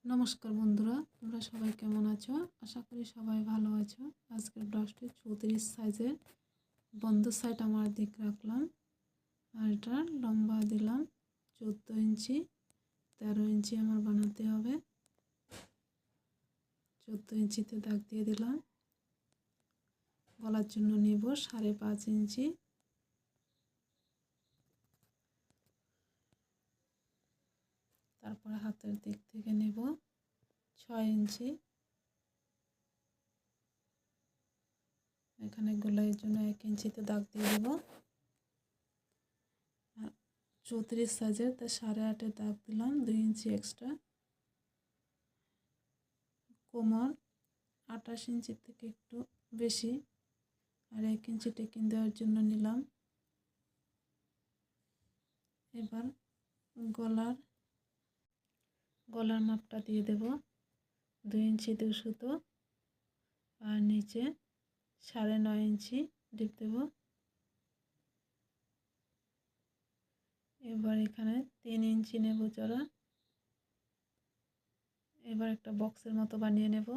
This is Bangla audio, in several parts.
নমস্কার বন্ধুরা, তোমরা সবাই কেমন আছো? আশা করি সবাই ভালো আছো। আজকের ব্লাউজটি 34 সাইজের বন্ধ সাইড আমার দিক রাখলাম, আর এটা লম্বা দিলাম 14 ইঞ্চি। 13 ইঞ্চি আমার বানাতে হবে। 14 ইঞ্চিতে দাগ দিয়ে দিলাম। গলার জন্য নেব 5.5 ইঞ্চি। তারপরে হাতের দিক থেকে নেব 6 ইঞ্চি। এখানে গলার জন্য 1 ইঞ্চিতে দাগ দিয়ে দেব। 34 সাইজের, তাই 8.5 দাগ দিলাম, 2 ইঞ্চি এক্সট্রা। কোমর 28 ইঞ্চির থেকে একটু বেশি, আর 1 ইঞ্চি টেকিং দেওয়ার জন্য নিলাম। এবার গলার মাপটা দিয়ে দেব। 2 ইঞ্চি 2 সুতো, আর নিচে 9.5 ইঞ্চি ডিপ দেব। এবার এখানে 3 ইঞ্চি নেব চড়া। এবার একটা বক্সের মতো বানিয়ে নেব।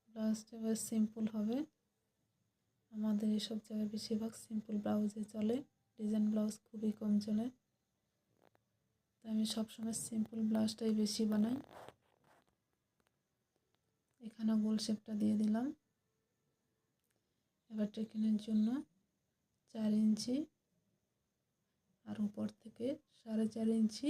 ব্লাউজটা এবার সিম্পল হবে। আমাদের এসব জায়গায় বেশিরভাগ সিম্পল ব্লাউজে চলে, ডিজাইন ব্লাউজ খুবই কম চলে। তাই আমি সবসময় সিম্পল ব্লাউজটাই বেশি বানাই। এখানে গোল শেপটা দিয়ে দিলাম। এবার টেকিনের জন্য 4 ইঞ্চি, আর উপর থেকে 4.5 ইঞ্চি,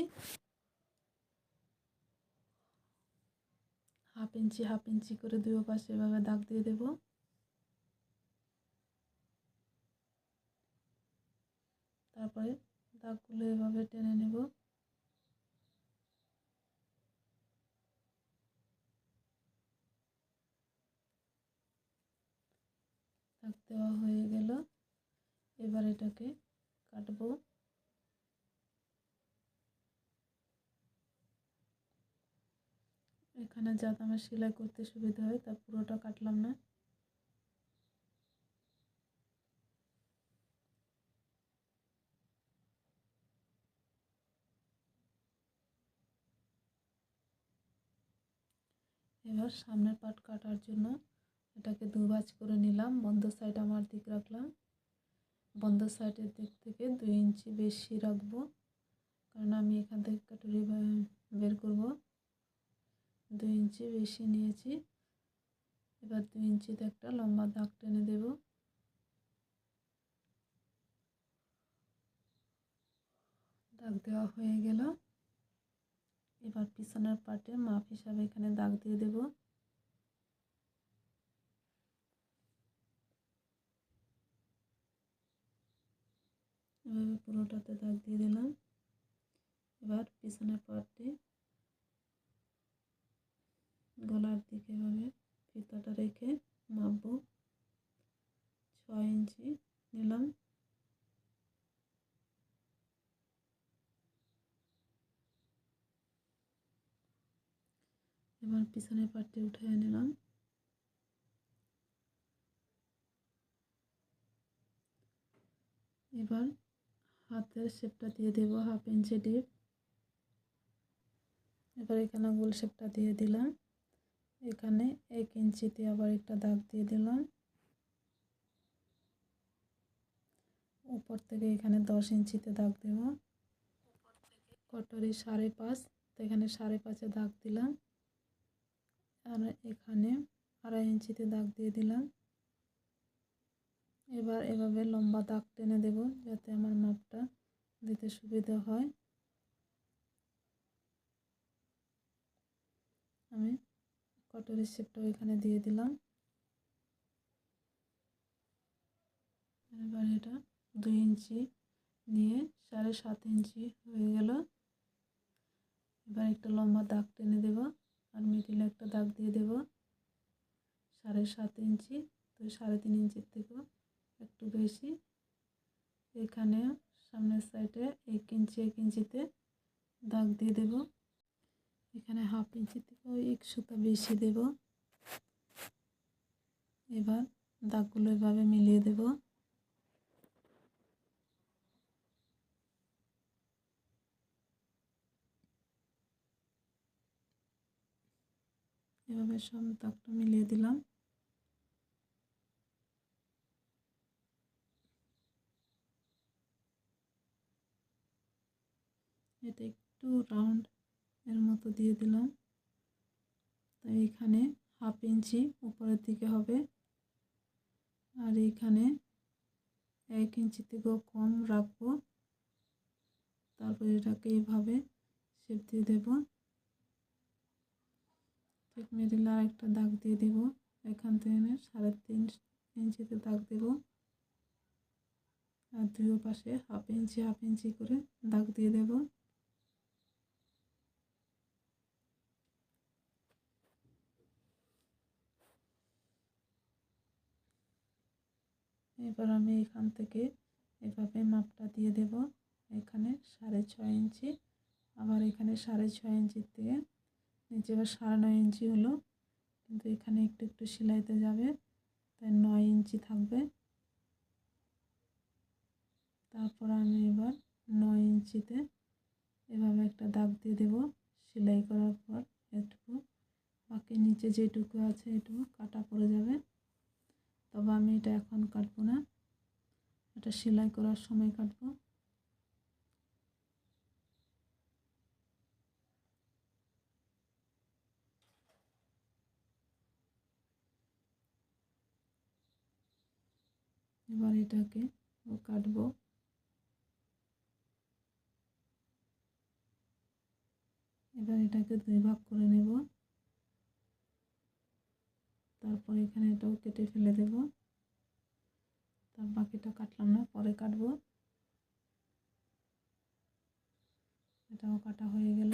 হাফ ইঞ্চি করে দুই পাশে এভাবে দাগ দিয়ে দেব। তারপরে দাগগুলো এভাবে টেনে নেব। দাগ দেওয়া হয়ে গেল। এবার এটাকে কাটবো। এখানে যাতে আমার সেলাই করতে সুবিধা হয়, তা পুরোটা কাটলাম না। এবার সামনের পার্ট কাটার জন্য এটাকে 2 ভাঁজ করে নিলাম। বন্ধ সাইড আমার দিক রাখলাম। বন্ধ সাইডের দিক থেকে 2 ইঞ্চি বেশি রাখবো, কারণ আমি এখান থেকে কাটুরি বের করব। 2 ইঞ্চি বেশি নিয়েছি। এবার 2 ইঞ্চিতে একটা লম্বা দাগ টেনে দেব। দাগ দেওয়া হয়ে গেল। এবার পিছনের পার্টে মাপ হিসাবে এখানে দাগ দিয়ে দেব। এভাবে পুরোটাতে দাগ দিয়ে দিলাম। এবার পিছনের পার্টে গলার দিকে এভাবে ফিতাটা রেখে মাপবো। 6 ইঞ্চি নিলাম। এবার পিছনের পার্টে উঠিয়ে নিলাম। এবার হাতের শেপটা দিয়ে দেব, হাফ ইঞ্চি ডিপ। এবার এখানে গোল শেপটা দিয়ে দিলাম। এখানে 1 ইঞ্চিতে আবার একটা দাগ দিয়ে দিলাম। উপর থেকে এখানে 10 ইঞ্চিতে দাগ দেব। কটরি 5.5, তো এখানে 5.5 দাগ দিলাম। আর এখানে 2.5 ইঞ্চিতে দাগ দিয়ে দিলাম। এবার এভাবে লম্বা দাগ টেনে দেব, যাতে আমার মাপটা দিতে সুবিধা হয়। আমি কটরির শেপটাও এখানে দিয়ে দিলাম। এবার এটা 2 ইঞ্চি নিয়ে 7.5 ইঞ্চি হয়ে গেল। এবার একটা লম্বা দাগ টেনে দেব, আর মিডিলে একটা দাগ দিয়ে দেব। 7.5 ইঞ্চি, তো 3.5 ইঞ্চির থেকেও একটু বেশি। এখানে সামনের সাইডে 1 ইঞ্চিতে দাগ দিয়ে দেব। এখানে হাফ ইঞ্চি থেকেও 1 সুতা বেশি দেব। এবার দাগগুলো এভাবে মিলিয়ে দেব। এভাবে সব দাগটা মিলিয়ে দিলাম। এটা একটু রাউন্ড এর মতো দিয়ে দিলাম। তাই এখানে 1/2 ইঞ্চি উপরের দিকে হবে, আর এখানে 1 ইঞ্চি থেকেও কম রাখবো। তারপর এটাকে এইভাবে শেপ দিয়ে দেব। ঠিক মিডিলে আরেকটা দাগ দিয়ে দেব। এখান থেকে 3.5 ইঞ্চিতে দাগ দেব, আর দুই পাশে 1/2 ইঞ্চি করে দাগ দিয়ে দেব। এবার আমি এখান থেকে এভাবে মাপটা দিয়ে দেব। এখানে 6.5 ইঞ্চি, আবার এখানে 6.5 ইঞ্চির থেকে নিচে এবার 9.5 ইঞ্চি হলো, কিন্তু এখানে একটু একটু সেলাইতে যাবে, তাই 9 ইঞ্চি থাকবে। তারপর আমি এবার 9 ইঞ্চিতে এভাবে একটা দাগ দিয়ে দেব। সেলাই করার পর এটুকু বাকি নিচে যেটুকু আছে এটুকু কাটা পড়ে যাবে, তবে আমি এটা এখন কাটবো না, এটা সেলাই করার সময় কাটবো। এবার এটাকে কাটবো। এবার এটাকে 2 ভাগ করে নেব। তারপর এখানে এটাও কেটে ফেলে দেব। তার বাকিটা কাটলাম না, পরে কাটবো। এটাও কাটা হয়ে গেল।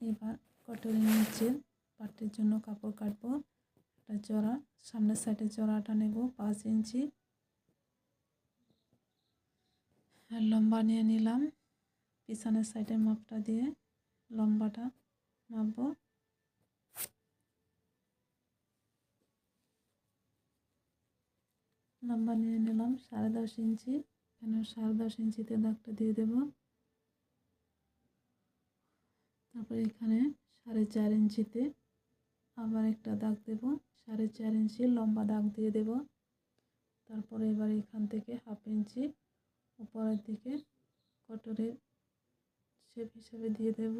এবার কটরের নিচের পার্টের জন্য কাপড় কাটবো। এটা জোড়া, সামনের সাইডে জোড়াটা নেব 5 ইঞ্চি, আর লম্বা নিয়ে নিলাম। পিছনের সাইডের মাপটা দিয়ে লম্বাটা মাপবো। লম্বা নিয়ে নিলাম 10.5 ইঞ্চি, এখানে 10.5 ইঞ্চিতে দাগটা দিয়ে দেব। তারপর এখানে 4.5 ইঞ্চিতে আবার একটা দাগ দেব, 4.5 ইঞ্চি লম্বা দাগ দিয়ে দেব। তারপরে এবার এখান থেকে 1/2 ইঞ্চি উপরের দিকে কটরের শেপ হিসাবে দিয়ে দেব।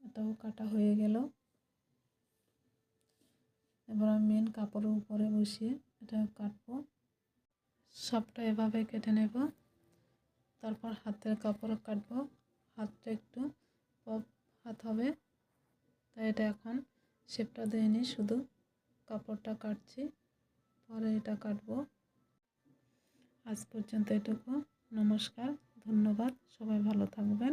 এটাও কাটা হয়ে গেল। এবার আমি মেন কাপড়ের উপরে বসিয়ে এটা কাটবো। সবটা এভাবে কেটে নেব। তারপর হাতের কাপড় কাটবো। হাতটা একটু পপ হাত হবে, তাই এটা এখন শেপটা দেয়নি, শুধু কাপড়টা কাটছি, পরে এটা কাটবো। আজ পর্যন্ত এটুকু। নমস্কার, ধন্যবাদ, সবাই ভালো থাকবেন।